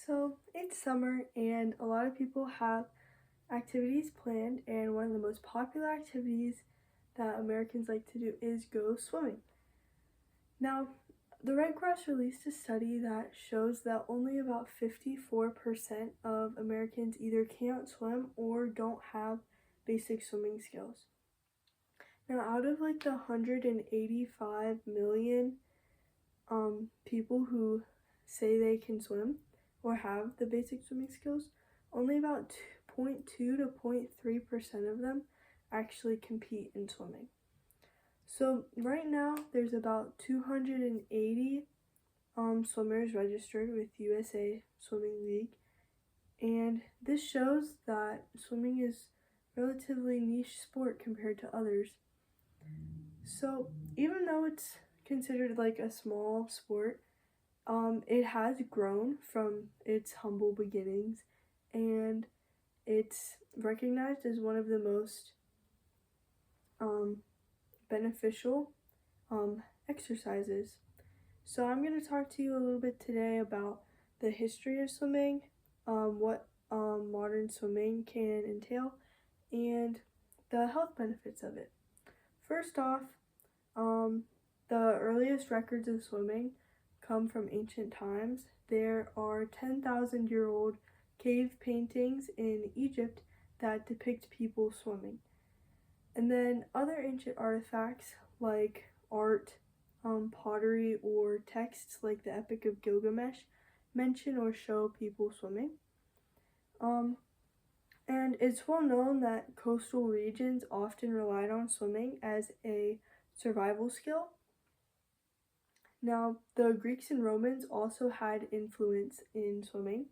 So it's summer, and a lot of people have activities planned, and one of the most popular activities that Americans like to do is go swimming. Now, the Red Cross released a study that shows that only about 54% of Americans either can't swim or don't have basic swimming skills. Now, out of like the 185 million people who say they can swim or have the basic swimming skills, only about 0.2 to 0.3% of them actually compete in swimming. So right now there's about 280 swimmers registered with USA Swimming League, and this shows that swimming is a relatively niche sport compared to others. So even though it's considered like a small sport, it has grown from its humble beginnings, and it's recognized as one of the most beneficial exercises. So I'm going to talk to you a little bit today about the history of swimming, what modern swimming can entail, and the health benefits of it. First off, the earliest records of swimming come from ancient times. There are 10,000-year-old cave paintings in Egypt that depict people swimming. And then other ancient artifacts like art, pottery, or texts like the Epic of Gilgamesh mention or show people swimming. And it's well known that coastal regions often relied on swimming as a survival skill. Now, the Greeks and Romans also had influence in swimming.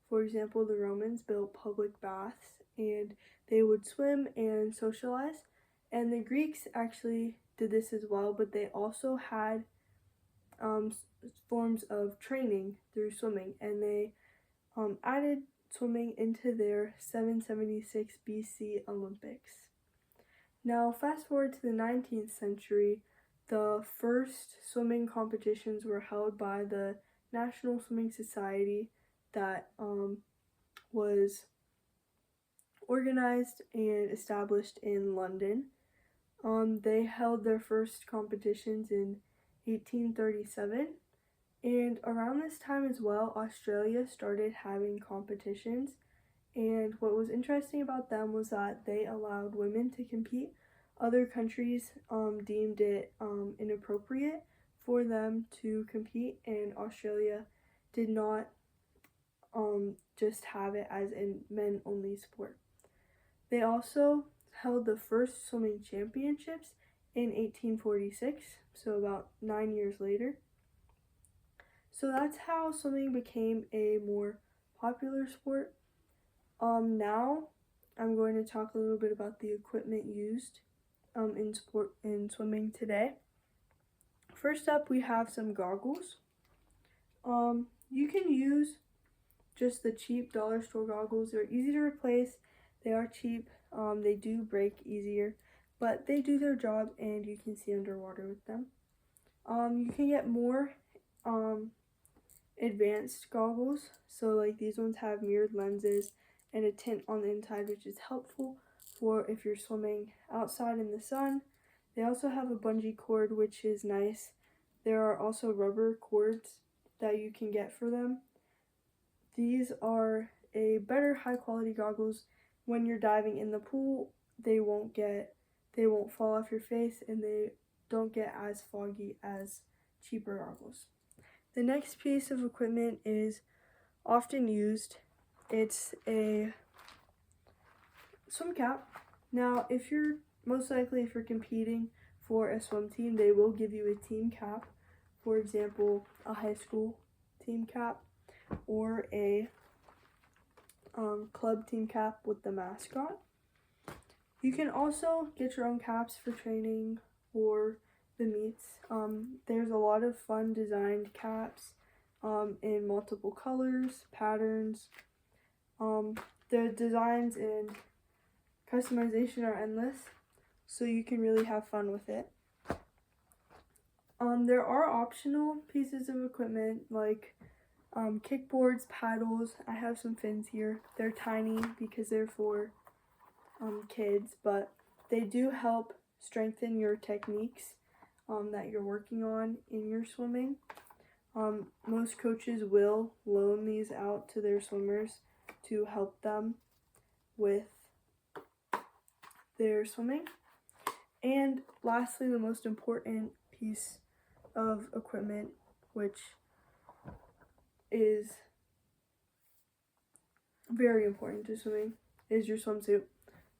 For example, the Romans built public baths and they would swim and socialize. And the Greeks actually did this as well, but they also had forms of training through swimming, and they added swimming into their 776 BC Olympics. Now, fast forward to the 19th century, the first swimming competitions were held by the National Swimming Society that was organized and established in London. They held their first competitions in 1837, and around this time as well, Australia started having competitions. And what was interesting about them was that they allowed women to compete. Other countries deemed it inappropriate for them to compete, and Australia did not just have it as a men-only sport. They also held the first swimming championships in 1846, so about 9 years later. So that's how swimming became a more popular sport. Now I'm going to talk a little bit about the equipment used in swimming today. First up, we have some goggles. You can use just the cheap dollar store goggles. They're easy to replace. They are cheap. They do break easier, but they do their job, and you can see underwater with them. You can get more advanced goggles. So like these ones have mirrored lenses and a tint on the inside, which is helpful for if you're swimming outside in the sun. They also have a bungee cord, which is nice. There are also rubber cords that you can get for them. These are a better high quality goggles. When you're diving in the pool, they won't fall off your face, and they don't get as foggy as cheaper goggles. The next piece of equipment is often used. It's a swim cap. Now, if you're competing for a swim team, they will give you a team cap. For example, a high school team cap or a club team cap with the mascot. You can also get your own caps for training or the meets. There's a lot of fun designed caps in multiple colors, patterns. The designs and customization are endless, so you can really have fun with it. There are optional pieces of equipment like kickboards, paddles. I have some fins here. They're tiny because they're for kids, but they do help strengthen your techniques that you're working on in your swimming. Most coaches will loan these out to their swimmers to help them with their swimming. And lastly, the most important piece of equipment, which is very important to swimming, is your swimsuit.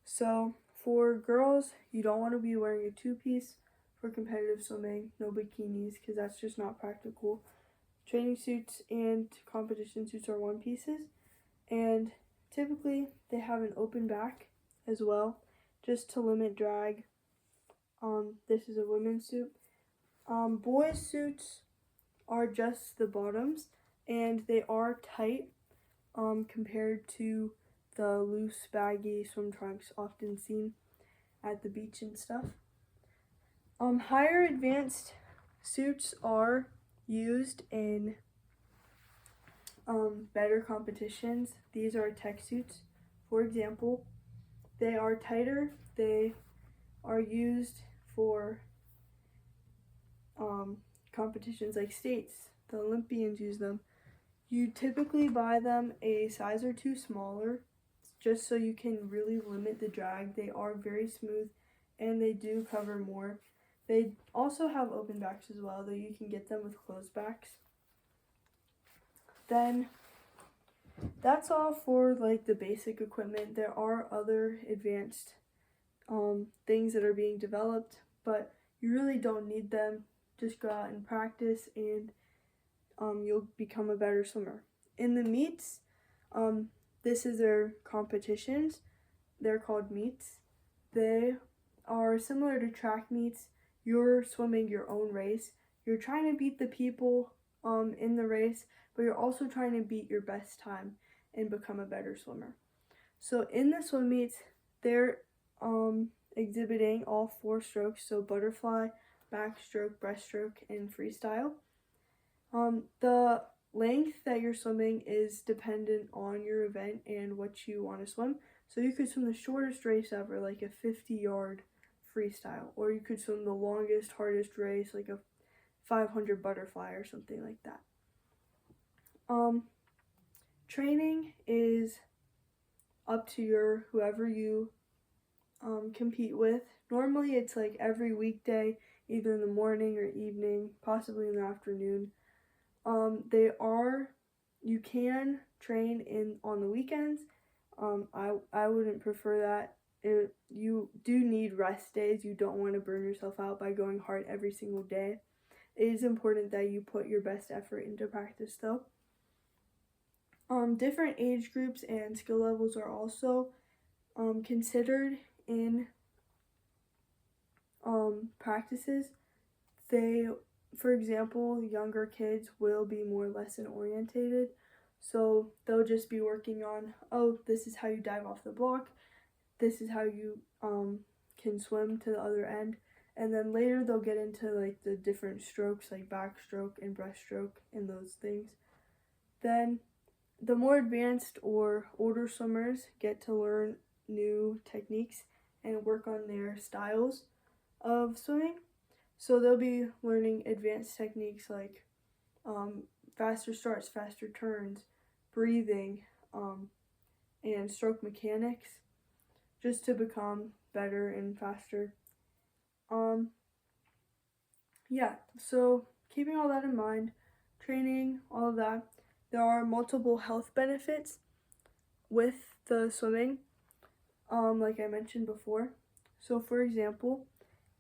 So for girls, you don't want to be wearing a two-piece for competitive swimming, no bikinis, because that's just not practical. Training suits and competition suits are one pieces, and typically they have an open back as well, just to limit drag. This is a women's suit. Boys' suits are just the bottoms, and they are tight compared to the loose, baggy swim trunks often seen at the beach and stuff. Higher advanced suits are used in better competitions. These are tech suits, for example. They are tighter. They are used for competitions like states. The Olympians use them. You typically buy them a size or two smaller, just so you can really limit the drag. They are very smooth and they do cover more. They also have open backs as well, though you can get them with closed backs. Then that's all for like the basic equipment. There are other advanced things that are being developed, but you really don't need them. Just go out and practice and you'll become a better swimmer. In the meets, this is their competitions. They're called meets. They are similar to track meets. You're swimming your own race. You're trying to beat the people in the race, but you're also trying to beat your best time and become a better swimmer. So in the swim meets, they're exhibiting all 4 strokes, so butterfly, backstroke, breaststroke, and freestyle. The length that you're swimming is dependent on your event and what you want to swim. So you could swim the shortest race ever, like a 50-yard freestyle, or you could swim the longest, hardest race, like a 500 butterfly or something like that. Training is up to whoever you compete with. Normally it's like every weekday, either in the morning or evening, possibly in the afternoon. You can train on the weekends. I wouldn't prefer that. You do need rest days. You don't want to burn yourself out by going hard every single day. It is important that you put your best effort into practice though. Different age groups and skill levels are also considered in practices. For example, younger kids will be more lesson orientated, so they'll just be working on, oh, this is how you dive off the block, this is how you can swim to the other end, and then later they'll get into like the different strokes like backstroke and breaststroke and those things. Then the more advanced or older swimmers get to learn new techniques and work on their styles of swimming. So they'll be learning advanced techniques like faster starts, faster turns, breathing, and stroke mechanics, just to become better and faster. So keeping all that in mind, training, all of that, there are multiple health benefits with the swimming, like I mentioned before. So for example,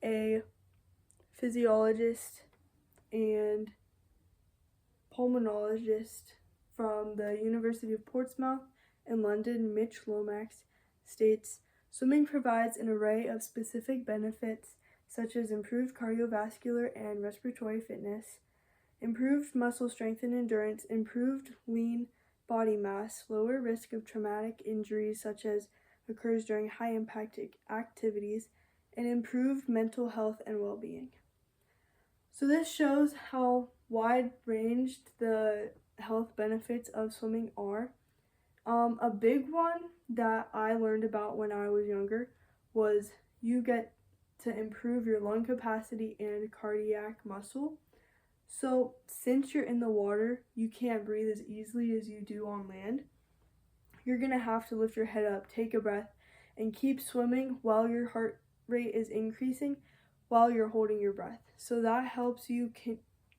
a physiologist and pulmonologist from the University of Portsmouth in London, Mitch Lomax, states, swimming provides an array of specific benefits such as improved cardiovascular and respiratory fitness, improved muscle strength and endurance, improved lean body mass, lower risk of traumatic injuries such as occurs during high impact activities, and improved mental health and well-being. So this shows how wide-ranged the health benefits of swimming are a big one that I learned about when I was younger was you get to improve your lung capacity and cardiac muscle. So, since you're in the water, you can't breathe as easily as you do on land. You're gonna have to lift your head up, take a breath, and keep swimming while your heart rate is increasing while you're holding your breath. So, that helps you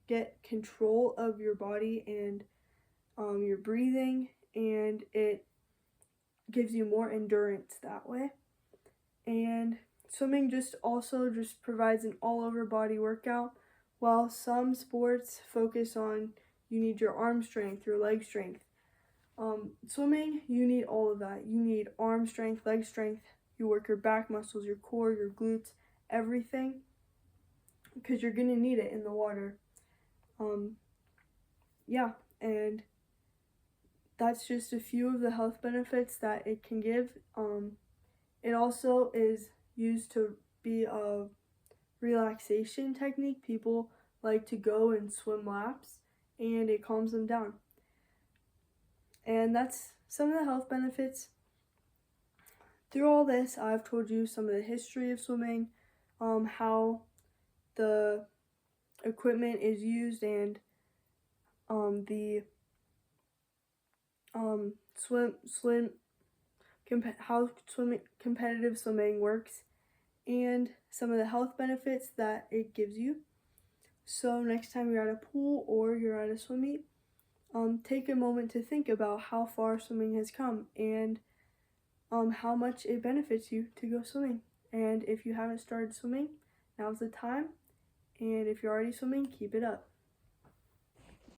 get control of your body and your breathing, and it gives you more endurance that way. And swimming just provides an all-over body workout, while some sports focus on you need your arm strength, your leg strength. Swimming, you need all of that. You need arm strength, leg strength. You work your back muscles, your core, your glutes, everything, because you're gonna need it in the water. Yeah, and that's just a few of the health benefits that it can give. It also is used to be a relaxation technique. People like to go and swim laps, and it calms them down. And that's some of the health benefits. Through all this, I've told you some of the history of swimming, how the equipment is used, and the how competitive swimming works, and some of the health benefits that it gives you. So next time you're at a pool or you're at a swim meet, take a moment to think about how far swimming has come and how much it benefits you to go swimming. And if you haven't started swimming, now's the time. And if you're already swimming, keep it up.